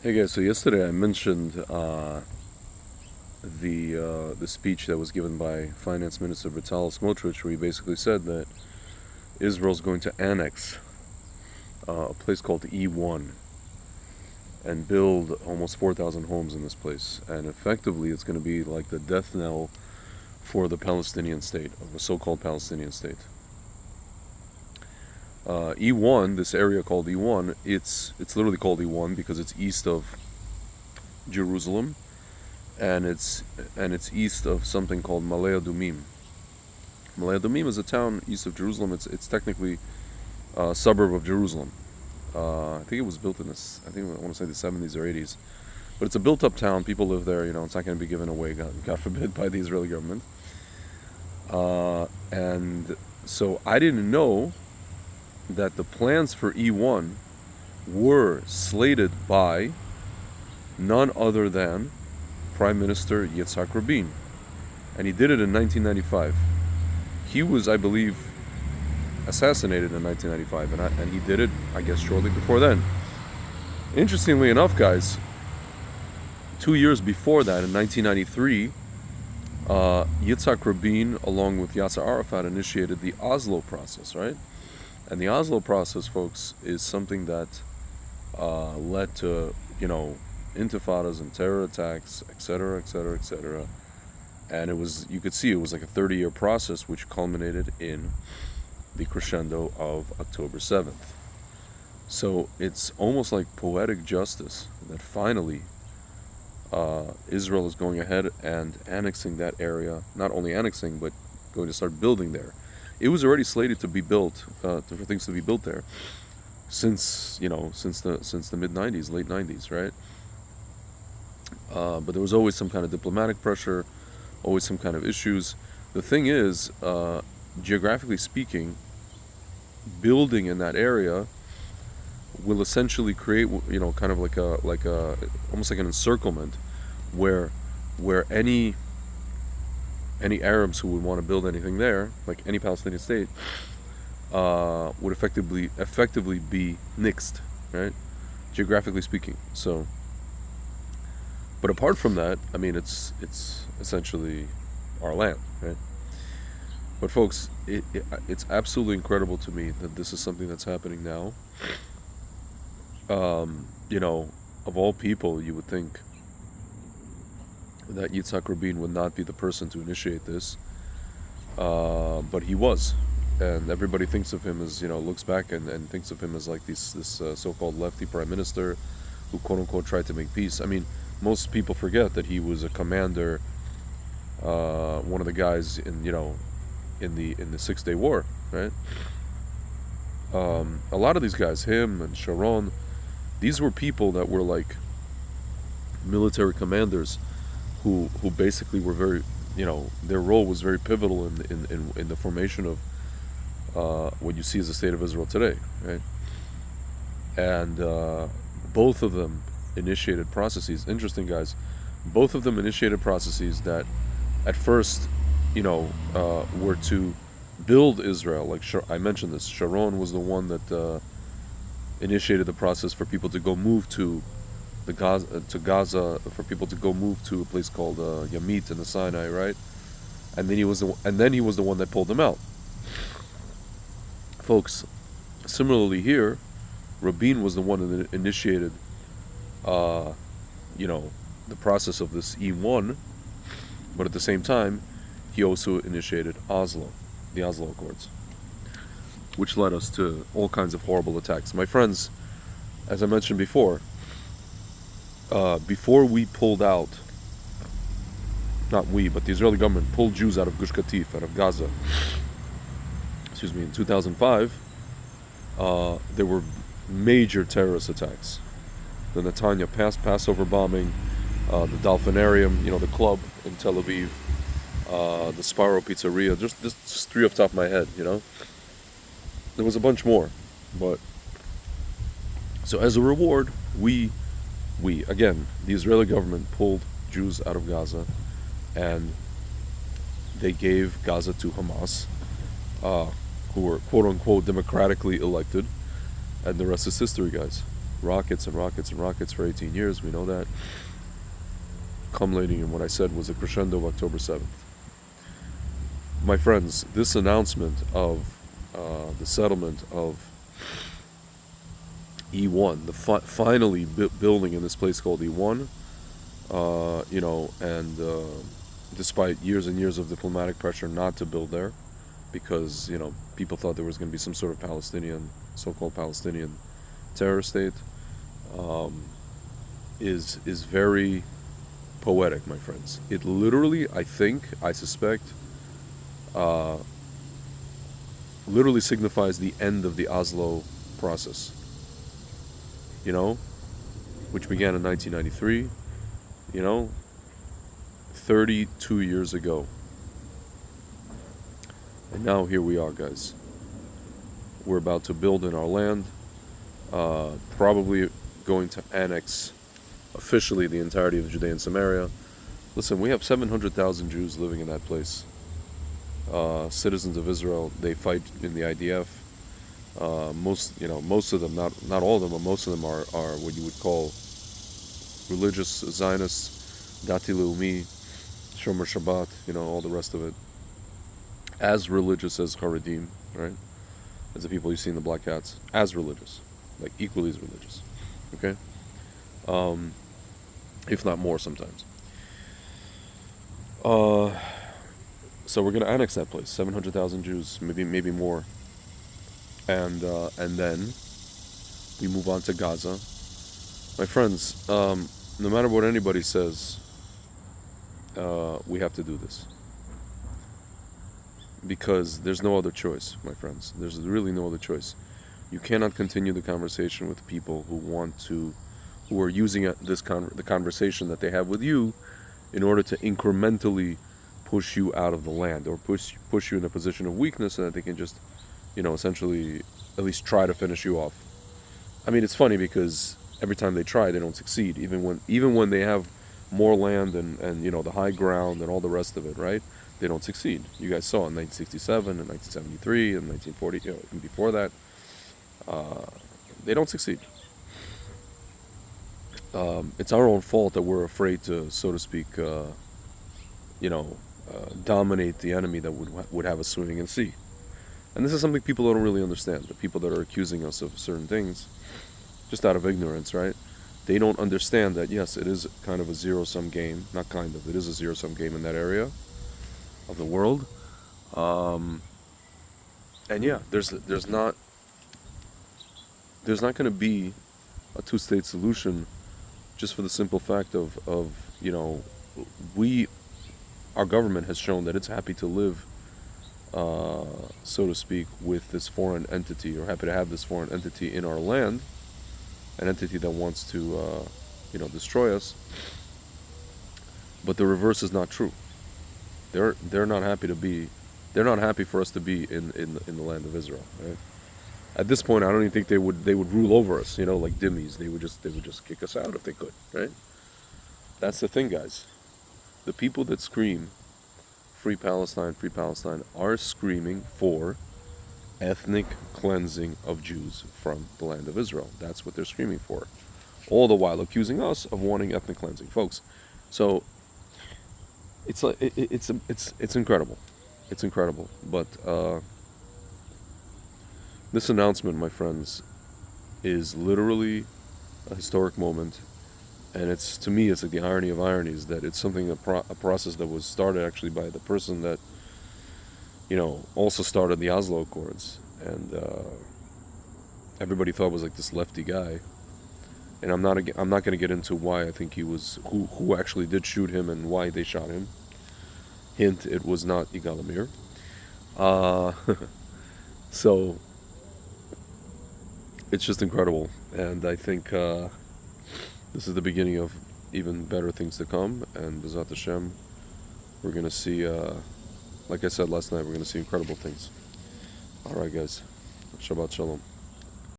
Hey guys, so yesterday I mentioned the speech that was given by Finance Minister Bezalel Smotrich, where he basically said that Israel's going to annex a place called E1 and build almost 4,000 homes in this place, and effectively it's going to be like the death knell for the Palestinian state, or the so-called Palestinian state. E1, this area called E1, it's literally called E1 because it's east of Jerusalem, and it's east of something called Malay Adumim. Malay Adumim is a town east of Jerusalem. It's technically a suburb of Jerusalem. I think it was built in this. I want to say the 70s or 80s, but it's a built-up town. People live there. It's not going to be given away, God forbid, by the Israeli government. And so I didn't know that the plans for E1 were slated by none other than Prime Minister Yitzhak Rabin, and he did it in 1995. He was, I believe, assassinated in 1995, and he did it, I guess, shortly before then. Interestingly enough, guys, 2 years before that, in 1993, Yitzhak Rabin, along with Yasser Arafat, initiated the Oslo Process, right? And the Oslo Process, folks, is something that led to, intifadas and terror attacks, etc., etc., etc. And you could see it was like a 30-year process which culminated in the crescendo of October 7th. So it's almost like poetic justice that finally Israel is going ahead and annexing that area. Not only annexing, but going to start building there. It was already slated to be built, for things to be built there, since the mid '90s, late '90s, right? But there was always some kind of diplomatic pressure, always some kind of issues. The thing is, geographically speaking, building in that area will essentially create, kind of like a almost like an encirclement, where any Arabs who would want to build anything there, like any Palestinian state, would effectively be nixed, right? Geographically speaking. So, but apart from that, I mean, it's essentially our land, right? But folks, it's absolutely incredible to me that this is something that's happening now. Of all people, you would think that Yitzhak Rabin would not be the person to initiate this, but he was, and everybody thinks of him as, looks back and thinks of him as like this so-called lefty prime minister who quote unquote tried to make peace. I mean, most people forget that he was a commander, one of the guys in the 6-Day War, right? A lot of these guys, him and Sharon, these were people that were like military commanders who basically were very, their role was very pivotal in the formation of what you see as the state of Israel today, right? And both of them initiated processes. Interesting, guys. Both of them initiated processes that, at first, were to build Israel. Like I mentioned this, Sharon was the one that initiated the process for people to go move to Gaza, for people to go move to a place called Yamit in the Sinai, right? And then he was the one that pulled them out. Folks, similarly here, Rabin was the one that initiated, the process of this E1, but at the same time, he also initiated the Oslo Accords, which led us to all kinds of horrible attacks. My friends, as I mentioned before we pulled out, not we, but the Israeli government pulled Jews out of Gush Katif, out of Gaza, in 2005, there were major terrorist attacks. The Netanya Passover bombing, the Dolphinarium, the club in Tel Aviv, the Sparrow Pizzeria, just three off the top of my head, There was a bunch more, but so as a reward, we again, the Israeli government pulled Jews out of Gaza, and they gave Gaza to Hamas, who were quote unquote democratically elected, and the rest is history, guys. rockets and rockets and rockets for 18 years. We know that. Culminating in what I said was a crescendo of October 7th. My friends, this announcement of the settlement of E1, the finally building in this place called E1, and despite years and years of diplomatic pressure not to build there, because people thought there was going to be some sort of so-called Palestinian terror state, is very poetic, my friends. It literally, I suspect, literally signifies the end of the Oslo Process. Which began in 1993. 32 years ago. And now here we are, guys. We're about to build in our land, probably going to annex officially the entirety of Judea and Samaria. Listen, we have 700,000 Jews living in that place. Citizens of Israel, they fight in the IDF. Most of them, not all of them, but most of them are what you would call religious Zionists, Dati Leumi, Shomer Shabbat, all the rest of it. As religious as Haredim, right? As the people you see in the Black Hats. As religious. Like equally as religious. Okay? If not more sometimes. So we're going to annex that place. 700,000 Jews, maybe more. And then we move on to Gaza. My friends, no matter what anybody says, we have to do this. Because there's no other choice, my friends. There's really no other choice. You cannot continue the conversation with people who are using the conversation that they have with you in order to incrementally push you out of the land, or push you in a position of weakness so that they can just, essentially at least try to finish you off. I mean, it's funny because every time they try, they don't succeed. Even when they have more land and the high ground and all the rest of it, right? They don't succeed. You guys saw in 1967 and 1973 and 1940, even before that, they don't succeed. It's our own fault that we're afraid to, so to speak, dominate the enemy that would have us swimming in sea. And this is something people don't really understand. The people that are accusing us of certain things, just out of ignorance, right? They don't understand that, yes, it is kind of a zero-sum game. Not kind of, it is a zero-sum game in that area of the world. And yeah, there's not going to be a two-state solution, just for the simple fact of our government has shown that it's happy to live, so to speak, with this foreign entity, or happy to have this foreign entity in our land, an entity that wants to, destroy us. But the reverse is not true. They're not happy to be. They're not happy for us to be in the land of Israel. Right? At this point, I don't even think they would rule over us. Like dhimmis. They would just kick us out if they could. Right? That's the thing, guys. The people that scream free Palestine, are screaming for ethnic cleansing of Jews from the land of Israel. That's what they're screaming for. All the while accusing us of wanting ethnic cleansing, folks. So it's incredible. It's incredible. But this announcement, my friends, is literally a historic moment. And to me, it's like the irony of ironies, that it's something, a process that was started actually by the person that, also started the Oslo Accords. And everybody thought was like this lefty guy. And I'm not going to get into why I think he was, who actually did shoot him and why they shot him. Hint, it was not Yigal Amir. So, it's just incredible. And I think this is the beginning of even better things to come. And B'ezrat Hashem, we're going to see, like I said last night, we're going to see incredible things. All right, guys. Shabbat Shalom.